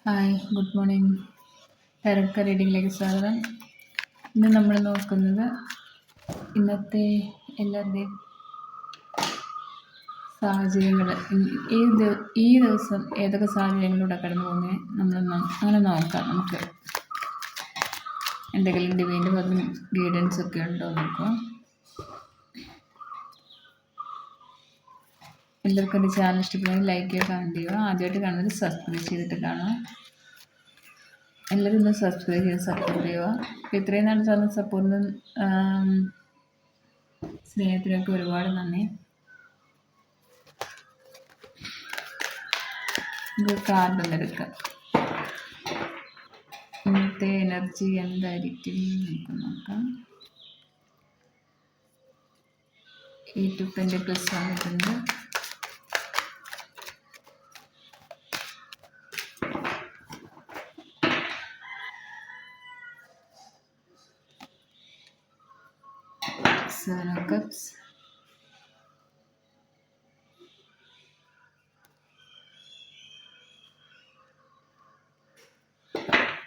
Hi, good morning. Tarot റീഡിങ്ങിലേക്ക് സ്വാഗതം. ഇന്ന് നമ്മൾ നോക്കുന്നത് ഇന്നത്തെ എല്ലാവരുടെയും സാഹചര്യങ്ങൾ, ഈ ദിവസം ഏതൊക്കെ സാഹചര്യങ്ങളിലൂടെ കടന്നു പോകുന്നത് അങ്ങനെ നോക്കാം. നമുക്ക് എന്തെങ്കിലും ഡിവൈൻ്റെ ഭാഗം ഗൈഡൻസ് ഒക്കെ ഉണ്ടോ നോക്കാം. എല്ലാവർക്കും എൻ്റെ ചാനൽ ഇഷ്ടപ്പെടുമെങ്കിൽ ലൈക്ക് ചെയ്യുക, കമൻറ്റ് ചെയ്യുക. ആദ്യമായിട്ട് കാണുന്നത് സബ്സ്ക്രൈബ് ചെയ്തിട്ട് കാണുക. എല്ലാവരും ഒന്ന് സബ്സ്ക്രൈബ് ചെയ്ത് സപ്പോർട്ട് ചെയ്യുക. അപ്പോൾ ഇത്രയും നാൾ തന്ന സപ്പോർട്ടിനും സ്നേഹത്തിനൊക്കെ ഒരുപാട് നന്ദി. കാർഡ് ഒന്നെടുക്കാം. ഇന്നത്തെ എനർജി എന്തായിരിക്കും നമുക്ക് നോക്കാം. 8 of Pentacles വന്നിട്ടുണ്ട്. Seven of Cups,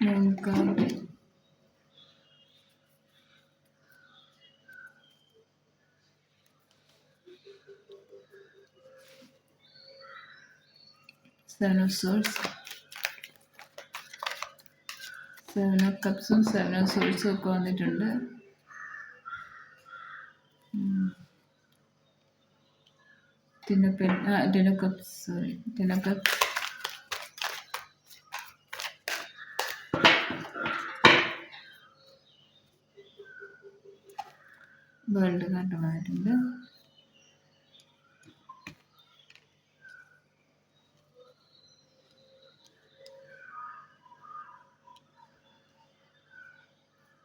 Moon card, Seven of Swords, Seven of Cupsum Seven of Swords ഒക്കെ വന്നിട്ടുണ്ട്. Ten of Cups, world card വന്നിട്ടുണ്ട്.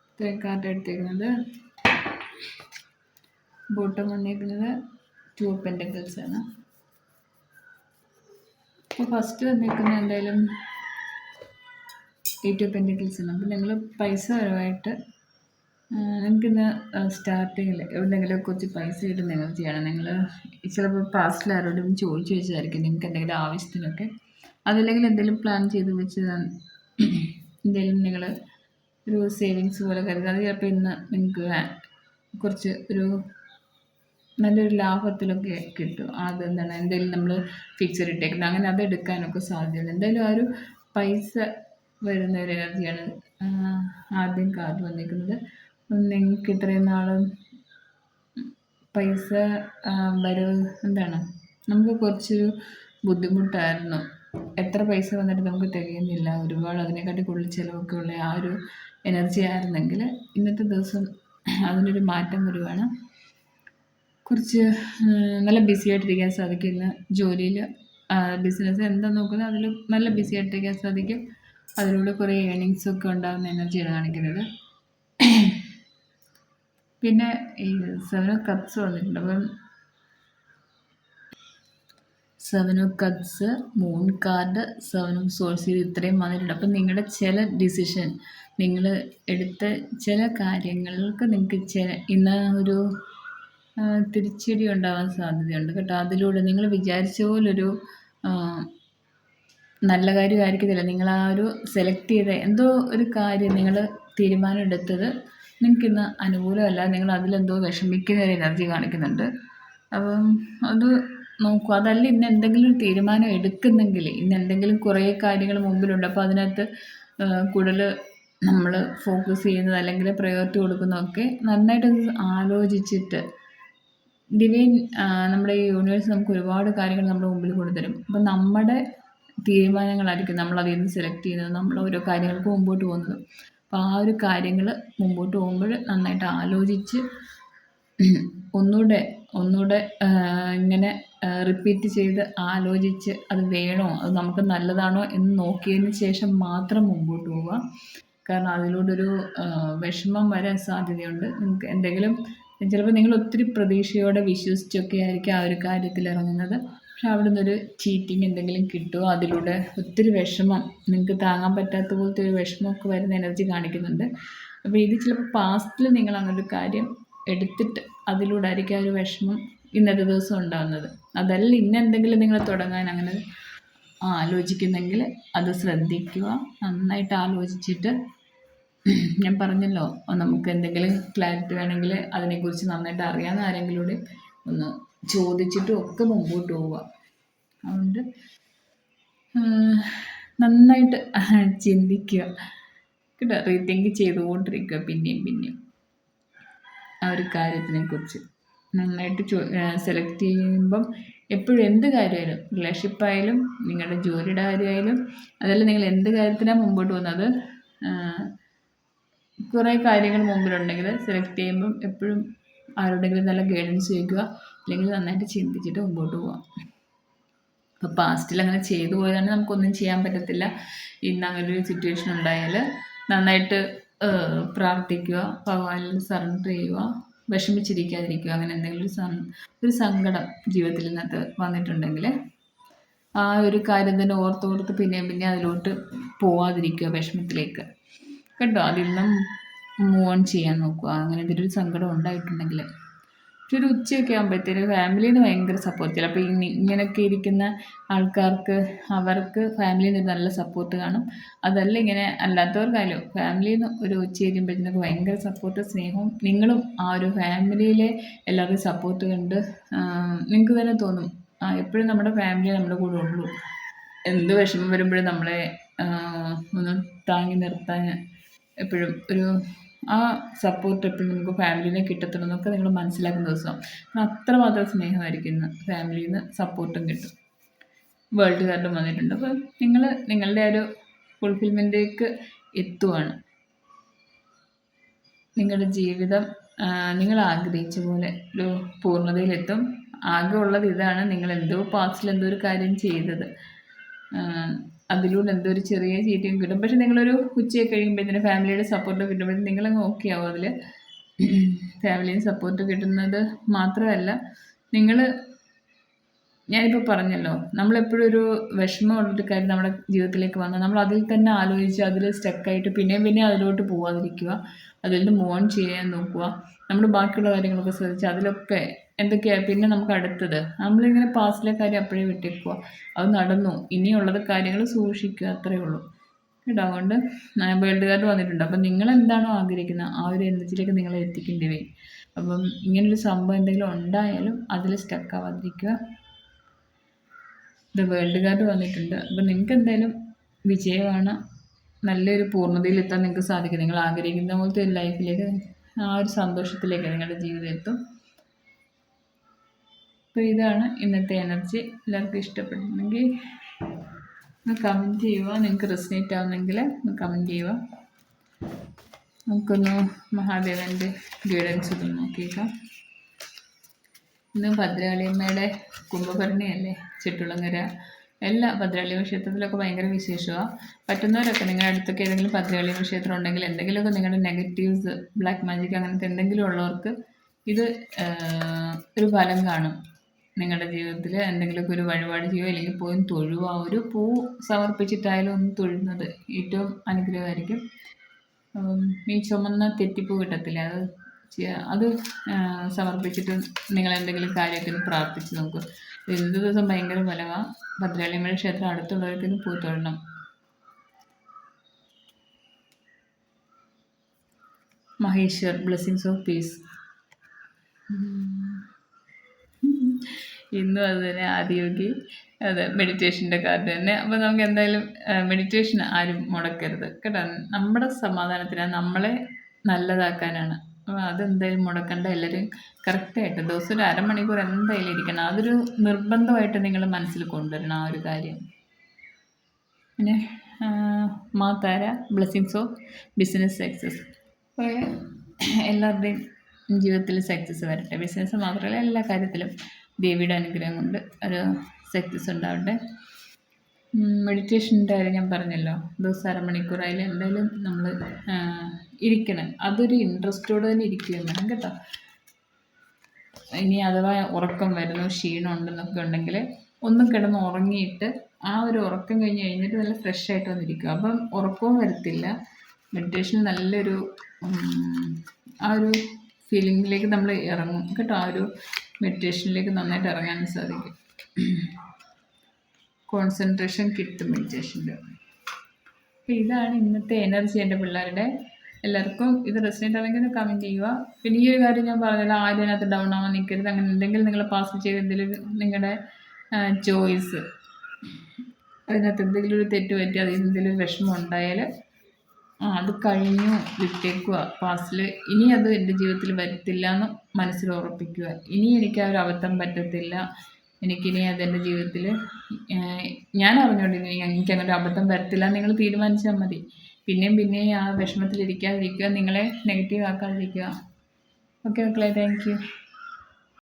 ഇത്രയും കാർഡ് എടുത്തേക്കുന്നത്. ബോട്ടം വന്നേക്കുന്നത് 2 of Pentacles ആണ്. അപ്പോൾ ഫസ്റ്റ് വന്നേക്കുന്നത് എന്തായാലും 8 of Pentacles ആണ്. അപ്പോൾ നിങ്ങൾ പൈസ പരമായിട്ട് നിങ്ങൾക്കിന്ന് സ്റ്റാർട്ടിങ്ങിൽ എവിടെയെങ്കിലും കുറച്ച് പൈസ കിട്ടുന്ന എനർജിയാണ്. നിങ്ങൾ ചിലപ്പോൾ പാസ്റ്റിൽ ആരോടും ചോദിച്ചു വെച്ചതായിരിക്കും നിങ്ങൾക്ക് എന്തെങ്കിലും ആവശ്യത്തിനൊക്കെ. അതല്ലെങ്കിൽ എന്തെങ്കിലും പ്ലാൻ ചെയ്ത് വെച്ച് എന്തെങ്കിലും നിങ്ങൾ ഒരു സേവിങ്സ് പോലെ കരുതുക. അത് ചിലപ്പോൾ ഇന്ന് നിങ്ങൾക്ക് കുറച്ച് നല്ലൊരു ലാഭത്തിലൊക്കെ കിട്ടും. അതെന്താണ് എന്തെങ്കിലും നമ്മൾ ഫിക്സഡ് ഇട്ടേക്കുന്നത്, അങ്ങനെ അതെടുക്കാനൊക്കെ സാധ്യതയുണ്ട്. എന്തായാലും ആ ഒരു പൈസ വരുന്ന ഒരു എനർജിയാണ് ആദ്യം കാർഡ് വന്നിരിക്കുന്നത്. നിങ്ങൾക്ക് ഇത്രയും നാളും പൈസ വരവ് എന്താണ് നമുക്ക് കുറച്ചൊരു ബുദ്ധിമുട്ടായിരുന്നു. എത്ര പൈസ വന്നിട്ട് നമുക്ക് തികയുന്നില്ല, ഒരുപാട് അതിനെക്കാട്ടി കൂടുതൽ ചിലവൊക്കെ ഉള്ള ആ ഒരു എനർജി ആയിരുന്നെങ്കിൽ ഇന്നത്തെ ദിവസം അതിനൊരു മാറ്റം വരുവാണ്. കുറച്ച് നല്ല ബിസി ആയിട്ടിരിക്കാൻ സാധിക്കും. ഇന്ന് ജോലിയിൽ ബിസിനസ് എന്താ നോക്കുന്നത് അതിൽ നല്ല ബിസി ആയിട്ടിരിക്കാൻ സാധിക്കും. അതിലൂടെ കുറേ ഏണിങ്സൊക്കെ ഉണ്ടാകുന്ന എനർജിയാണ് കാണിക്കുന്നത്. പിന്നെ ഈ 7 of Cups വന്നിട്ടുണ്ട്. അപ്പം 7 of Cups, moon card, 7 of Swords, ഇത് ഇത്രയും വന്നിട്ടുണ്ട്. അപ്പം നിങ്ങളുടെ ചില ഡിസിഷൻ, നിങ്ങൾ എടുത്ത ചില കാര്യങ്ങൾക്ക് നിങ്ങൾക്ക് ഇന്ന് ഒരു തിരിച്ചടി ഉണ്ടാകാൻ സാധ്യതയുണ്ട് കേട്ടോ. അതിലൂടെ നിങ്ങൾ വിചാരിച്ച പോലൊരു നല്ല കാര്യമായിരിക്കത്തില്ല. നിങ്ങൾ ആ ഒരു സെലക്ട് ചെയ്ത എന്തോ ഒരു കാര്യം നിങ്ങൾ തീരുമാനം എടുത്തത് നിങ്ങൾക്കിന്ന് അനുകൂലമല്ല. നിങ്ങൾ അതിലെന്തോ വിഷമിക്കുന്ന ഒരു എനർജി കാണിക്കുന്നുണ്ട്. അപ്പം അത് നോക്കൂ. അതല്ല ഇന്ന് എന്തെങ്കിലും ഒരു തീരുമാനം എടുക്കുന്നെങ്കിൽ ഇന്ന് എന്തെങ്കിലും കുറേ കാര്യങ്ങൾ മുമ്പിലുണ്ട്. അപ്പോൾ അതിനകത്ത് കൂടുതൽ നമ്മൾ ഫോക്കസ് ചെയ്യുന്നത് അല്ലെങ്കിൽ പ്രയോറിറ്റി കൊടുക്കുന്നതൊക്കെ നന്നായിട്ട് ആലോചിച്ചിട്ട് ഡിവൈൻ നമ്മുടെ ഈ യൂണിവേഴ്സ് നമുക്ക് ഒരുപാട് കാര്യങ്ങൾ നമ്മുടെ മുമ്പിൽ കൊണ്ടുതരും. അപ്പം നമ്മുടെ തീരുമാനങ്ങളായിരിക്കും നമ്മൾ അതിൽ നിന്ന് സെലക്ട് ചെയ്യുന്നത്, നമ്മൾ ഓരോ കാര്യങ്ങൾക്ക് മുമ്പോട്ട് പോകുന്നത്. അപ്പോൾ ആ ഒരു കാര്യങ്ങൾ മുമ്പോട്ട് പോകുമ്പോൾ നന്നായിട്ട് ആലോചിച്ച് ഒന്നുകൂടെ ഇങ്ങനെ റിപ്പീറ്റ് ചെയ്ത് ആലോചിച്ച് അത് വേണോ, അത് നമുക്ക് നല്ലതാണോ എന്ന് നോക്കിയതിന് ശേഷം മാത്രം മുമ്പോട്ട് പോവുക. കാരണം അതിലൂടൊരു വിഷമം വരാൻ സാധ്യതയുണ്ട്. നിങ്ങൾക്ക് എന്തെങ്കിലും ചിലപ്പോൾ നിങ്ങൾ ഒത്തിരി പ്രതീക്ഷയോടെ വിശ്വസിച്ചൊക്കെ ആയിരിക്കും ആ ഒരു കാര്യത്തിൽ ഇറങ്ങുന്നത്. പക്ഷെ അവിടെ നിന്നൊരു ചീറ്റിങ് എന്തെങ്കിലും കിട്ടുമോ, അതിലൂടെ ഒത്തിരി വിഷമം, നിങ്ങൾക്ക് താങ്ങാൻ പറ്റാത്ത പോലത്തെ ഒരു വിഷമമൊക്കെ വരുന്ന എനർജി കാണിക്കുന്നുണ്ട്. അപ്പോൾ ഇത് ചിലപ്പോൾ പാസ്റ്റിൽ നിങ്ങൾ അങ്ങനൊരു കാര്യം എടുത്തിട്ട് അതിലൂടെ ആയിരിക്കും ആ ഒരു വിഷമം ഇന്നത്തെ ദിവസം ഉണ്ടാകുന്നത്. അതല്ല ഇന്നെന്തെങ്കിലും നിങ്ങൾ തുടങ്ങാൻ അങ്ങനെ ആലോചിക്കുന്നെങ്കിൽ അത് ശ്രദ്ധിക്കുക. നന്നായിട്ട് ആലോചിച്ചിട്ട് ഞാൻ പറഞ്ഞല്ലോ, നമുക്ക് എന്തെങ്കിലും ക്ലാരിറ്റി വേണമെങ്കിൽ അതിനെക്കുറിച്ച് നന്നായിട്ട് അറിയാവുന്ന ആരെങ്കിലൂടെ ഒന്ന് ചോദിച്ചിട്ടും ഒക്കെ മുമ്പോട്ട് പോവുക. അതുകൊണ്ട് നന്നായിട്ട് ചിന്തിക്കുക കേട്ടോ, റീതിങ്ക് ചെയ്തുകൊണ്ടിരിക്കുക പിന്നെയും പിന്നെയും ആ ഒരു കാര്യത്തിനെക്കുറിച്ച്. നന്നായിട്ട് സെലക്ട് ചെയ്യുമ്പം എപ്പോഴും എന്ത് കാര്യമായാലും, റിലേഷൻഷിപ്പ് ആയാലും നിങ്ങളുടെ ജോലിയുടെ കാര്യമായാലും, അതല്ല നിങ്ങൾ എന്ത് കാര്യത്തിനാണ് മുമ്പോട്ട് പോകുന്നത്, കുറേ കാര്യങ്ങൾ മുമ്പിലുണ്ടെങ്കിൽ സെലക്ട് ചെയ്യുമ്പം എപ്പോഴും ആരോടെങ്കിലും നല്ല ഗൈഡൻസ് ചോദിക്കുക, അല്ലെങ്കിൽ നന്നായിട്ട് ചിന്തിച്ചിട്ട് മുമ്പോട്ട് പോവാം. ഇപ്പോൾ പാസ്റ്റിൽ അങ്ങനെ ചെയ്തു പോയതാണ്, നമുക്കൊന്നും ചെയ്യാൻ പറ്റത്തില്ല. ഇന്ന് അങ്ങനെ ഒരു സിറ്റുവേഷൻ ഉണ്ടായാൽ നന്നായിട്ട് പ്രാർത്ഥിക്കുക, ഭഗവാനിൽ സറണ്ടർ ചെയ്യുക, വിഷമിച്ചിരിക്കാതിരിക്കുക. അങ്ങനെ എന്തെങ്കിലും ഒരു സങ്കടം ജീവിതത്തിൽ ഇന്നത്തെ വന്നിട്ടുണ്ടെങ്കിൽ ആ ഒരു കാര്യം തന്നെ ഓർത്തോർത്ത് പിന്നെയും പിന്നെ അതിലോട്ട് പോവാതിരിക്കുക, വിഷമത്തിലേക്ക് കേട്ടോ. അതിൽ നിന്നും മൂവ് ഓൺ ചെയ്യാൻ നോക്കുക. അങ്ങനെ എന്തെങ്കിലും ഒരു സങ്കടം ഉണ്ടായിട്ടുണ്ടെങ്കിൽ പക്ഷെ ഒരു ഉച്ചയൊക്കെ ആകുമ്പോഴത്തേന് ഫാമിലിയിൽ നിന്ന് ഭയങ്കര സപ്പോർട്ട്. ചിലപ്പോൾ ഇങ്ങനെയൊക്കെ ഇരിക്കുന്ന ആൾക്കാർക്ക് അവർക്ക് ഫാമിലിയിൽ നിന്ന് നല്ല സപ്പോർട്ട് കാണും. അതല്ല ഇങ്ങനെ അല്ലാത്തവർക്കായാലും ഫാമിലിയിൽ നിന്ന് ഒരു ഉച്ച കഴിയുമ്പോഴത്തേനൊക്കെ ഭയങ്കര സപ്പോർട്ട്, സ്നേഹവും. നിങ്ങളും ആ ഒരു ഫാമിലിയിലെ എല്ലാവരുടെയും സപ്പോർട്ട് കണ്ട് നിങ്ങൾക്ക് തന്നെ തോന്നും എപ്പോഴും നമ്മുടെ ഫാമിലി നമ്മുടെ കൂടെ ഉള്ളൂ. എന്ത് വിഷമം വരുമ്പോഴും നമ്മളെ ഒന്ന് താങ്ങി നിർത്താൻ എപ്പോഴും ഒരു ആ സപ്പോർട്ട് എപ്പോഴും നമുക്ക് ഫാമിലിയിൽ നിന്ന് കിട്ടത്തുള്ളൂ നിങ്ങൾ മനസ്സിലാക്കുന്ന ദിവസം. അത്രമാത്രം സ്നേഹമായിരിക്കും ഇന്ന് ഫാമിലിയിൽ നിന്ന് സപ്പോർട്ടും കിട്ടും. വേൾഡ് കാർഡും വന്നിട്ടുണ്ട്. അപ്പോൾ നിങ്ങൾ നിങ്ങളുടെ ഒരു ഫുൾഫിൽമെൻറ്റിലേക്ക് എത്തുവാണ്. നിങ്ങളുടെ ജീവിതം നിങ്ങൾ ആഗ്രഹിച്ച പോലെ ഒരു പൂർണ്ണതയിലെത്തും. ആകെ ഉള്ളത് ഇതാണ്, നിങ്ങൾ എന്തോ പാസ്റ്റിൽ എന്തോ ഒരു കാര്യം ചെയ്തത്, അതിലൂടെ എന്തോ ഒരു ചെറിയ ചീറ്റിങ് കിട്ടും. പക്ഷെ നിങ്ങളൊരു ഉച്ചയൊക്കെ കഴിയുമ്പോഴത്തേന് ഫാമിലിയുടെ സപ്പോർട്ട് കിട്ടുമ്പോഴത്തേന് നിങ്ങളങ്ങ് ഓക്കെ ആവും. അതിൽ ഫാമിലിയിൽ സപ്പോർട്ട് കിട്ടുന്നത് മാത്രമല്ല, ഞാനിപ്പോൾ പറഞ്ഞല്ലോ, നമ്മളെപ്പോഴും ഒരു വിഷമമുള്ളൊരു കാര്യം നമ്മുടെ ജീവിതത്തിലേക്ക് വന്നാൽ നമ്മൾ അതിൽ തന്നെ ആലോചിച്ച് അതിൽ സ്റ്റക്കായിട്ട് പിന്നെയും അതിലോട്ട് പോകാതിരിക്കുക, അതിൽ നിന്ന് മൂവ് ഓൺ ചെയ്യാൻ നോക്കുക. നമ്മൾ ബാക്കിയുള്ള കാര്യങ്ങളൊക്കെ ശ്രദ്ധിച്ച് അതിലൊക്കെ എന്തൊക്കെയാണ് പിന്നെ നമുക്ക് അടുത്തത്, നമ്മളിങ്ങനെ പാസ്റ്റിലെ കാര്യം അപ്പോഴേ വിട്ടേക്കുക. അത് നടന്നു, ഇനിയുള്ളത് കാര്യങ്ങൾ സൂക്ഷിക്കുക, അത്രയേ ഉള്ളൂ കേട്ടോ. അതുകൊണ്ട് വേൾഡ് കാർഡ് വന്നിട്ടുണ്ട്. അപ്പം നിങ്ങൾ എന്താണോ ആഗ്രഹിക്കുന്നത് ആ ഒരു എനർജിയിലേക്ക് നിങ്ങളെ എത്തിക്കേണ്ടി വരും. അപ്പം ഇങ്ങനൊരു സംഭവം എന്തെങ്കിലും ഉണ്ടായാലും അതിൽ സ്റ്റക്കാവാതിരിക്കുക. ഇത് വേൾഡ് കാർഡ് വന്നിട്ടുണ്ട്. അപ്പം നിങ്ങൾക്ക് എന്തായാലും വിജയമാണ്. നല്ലൊരു പൂർണ്ണതയിലെത്താൻ നിങ്ങൾക്ക് സാധിക്കും. നിങ്ങൾ ആഗ്രഹിക്കുന്ന പോലത്തെ ഒരു ലൈഫിലേക്ക്, ആ ഒരു സന്തോഷത്തിലേക്ക് നിങ്ങളുടെ ജീവിതം എത്തും. അപ്പോൾ ഇതാണ് ഇന്നത്തെ എനർജി. എല്ലാവർക്കും ഇഷ്ടപ്പെടുന്നെങ്കിൽ ഒന്ന് കമൻറ്റ് ചെയ്യുക. നിങ്ങൾക്ക് റെസനേറ്റ് ആവുന്നെങ്കിൽ ഒന്ന് കമൻറ്റ് ചെയ്യുക. നമുക്കൊന്ന് മഹാദേവൻ്റെ ഗൈഡൻസ് ഒന്ന് നോക്കിയേക്കാം. ഇന്ന് ഭദ്രകാളിയമ്മയുടെ കുംഭഭരണിയല്ലേ, ചെട്ടുളങ്ങര എല്ലാ ഭദ്രകാളിയമ്മ ക്ഷേത്രത്തിലൊക്കെ ഭയങ്കര വിശേഷമാണ്. പറ്റുന്നവരൊക്കെ നിങ്ങളുടെ അടുത്തൊക്കെ ഏതെങ്കിലും ഭദ്രകാളിയമ്മ ക്ഷേത്രം ഉണ്ടെങ്കിൽ എന്തെങ്കിലുമൊക്കെ നിങ്ങളുടെ നെഗറ്റീവ്സ്, ബ്ലാക്ക് മാജിക് അങ്ങനത്തെ എന്തെങ്കിലും ഉള്ളവർക്ക് ഇത് ഒരു ഫലം കാണും. നിങ്ങളുടെ ജീവിതത്തിൽ എന്തെങ്കിലുമൊക്കെ ഒരു വഴിപാട് ചെയ്യുക, അല്ലെങ്കിൽ പോയി തൊഴുക. ഒരു പൂ സമർപ്പിച്ചിട്ടായാലും ഒന്ന് തൊഴുന്നത് ഏറ്റവും അനുഗ്രഹമായിരിക്കും. ഈ ചുമന്ന തെറ്റിപ്പൂ കിട്ടത്തില്ല, അത് സമർപ്പിച്ചിട്ട് നിങ്ങൾ എന്തെങ്കിലും കാര്യത്തിന് പ്രാർത്ഥിച്ച് നോക്കുക. എന്ത് ദിവസം ഭയങ്കര ഫലമാണ്. ഭദ്രകാളിയമ്മയുടെ ക്ഷേത്രം അടുത്തുള്ളവർക്കൊന്ന് പൂ തൊഴണം. Maheshwar blessings of peace. ഇന്നും അത് തന്നെ ആദിയോഗി, അതെ മെഡിറ്റേഷൻ്റെ കാർഡ് തന്നെ. അപ്പോൾ നമുക്ക് എന്തായാലും മെഡിറ്റേഷൻ ആരും മുടക്കരുത് കേട്ടോ. നമ്മുടെ സമാധാനത്തിനാണ്, നമ്മളെ നല്ലതാക്കാനാണ്. അപ്പോൾ അതെന്തായാലും മുടക്കണ്ട. എല്ലാവരും കറക്റ്റായിട്ട് ദിവസം ഒരു അരമണിക്കൂർ എന്തായാലും ഇരിക്കണം. അതൊരു നിർബന്ധമായിട്ട് നിങ്ങൾ മനസ്സിൽ കൊണ്ടുവരണം ആ ഒരു കാര്യം. പിന്നെ മാതാര ബ്ലെസ്സിങ്സ് ഓഫ് ബിസിനസ് സക്സസ്. അപ്പോൾ എല്ലാവരുടെയും ജീവിതത്തിൽ സക്സസ് വരട്ടെ. ബിസിനസ് മാത്രമല്ല എല്ലാ കാര്യത്തിലും ദേവിയുടെ അനുഗ്രഹം കൊണ്ട് ഒരു സക്സസ് ഉണ്ടാവട്ടെ. മെഡിറ്റേഷൻ്റെ കാര്യം ഞാൻ പറഞ്ഞല്ലോ, ദിവസം അരമണിക്കൂറായാലും എന്തായാലും നമ്മൾ ഇരിക്കണം. അതൊരു ഇൻട്രസ്റ്റോടെ തന്നെ ഇരിക്കുകയും വേണം കേട്ടോ. ഇനി അഥവാ ഉറക്കം വരുന്നു, ക്ഷീണം ഉണ്ടെന്നൊക്കെ ഉണ്ടെങ്കിൽ ഒന്ന് കിടന്ന് ഉറങ്ങിയിട്ട് ആ ഒരു ഉറക്കം കഴിഞ്ഞ് കഴിഞ്ഞിട്ട് നല്ല ഫ്രഷ് ആയിട്ട് വന്നിരിക്കുക. അപ്പം ഉറക്കവും വരത്തില്ല. മെഡിറ്റേഷൻ നല്ലൊരു ആ ഒരു ഫീലിങ്ങിലേക്ക് നമ്മൾ ഇറങ്ങും കേട്ടോ. ആ ഒരു മെഡിറ്റേഷനിലേക്ക് നന്നായിട്ട് ഇറങ്ങാൻ സാധിക്കും. കോൺസെൻട്രേഷൻ കിട്ടും മെഡിറ്റേഷനിൽ. അപ്പോൾ ഇതാണ് ഇന്നത്തെ എനർജി എൻ്റെ പിള്ളേരുടെ. എല്ലാവർക്കും ഇത് റെസിനേറ്റ് ആണെങ്കിൽ ഒന്ന് കമൻറ്റ് ചെയ്യുക. പിന്നെ ഈ ഒരു കാര്യം ഞാൻ പറഞ്ഞത്, ആരും അതിനകത്ത് ഡൗൺ ആവാൻ നിൽക്കരുത്. അങ്ങനെ എന്തെങ്കിലും നിങ്ങൾ പാസ് ചെയ്ത് എന്തെങ്കിലും നിങ്ങളുടെ ചോയ്സ് അതിനകത്ത് എന്തെങ്കിലും ഒരു തെറ്റ് പറ്റി അതിൽ എന്തെങ്കിലും ഒരു വിഷമം ഉണ്ടായാൽ അത് കഴിഞ്ഞു വിട്ടേക്കുക. പാസ്റ്റിൽ ഇനി അത് എൻ്റെ ജീവിതത്തിൽ വരത്തില്ല എന്ന് മനസ്സിൽ ഉറപ്പിക്കുക. ഇനി എനിക്ക് ആ ഒരു അബദ്ധം പറ്റത്തില്ല, എനിക്കിനി അതെൻ്റെ ജീവിതത്തിൽ ഞാൻ അറിഞ്ഞുകൊണ്ടിരിക്കും എനിക്ക് അങ്ങനെ ഒരു അബദ്ധം വരത്തില്ല നിങ്ങൾ തീരുമാനിച്ചാൽ മതി. പിന്നെയും ആ വിഷമത്തിലിരിക്കാതിരിക്കുക, നിങ്ങളെ നെഗറ്റീവ് ആക്കാതിരിക്കുക. ഓക്കെ മക്കളെ, താങ്ക് യു.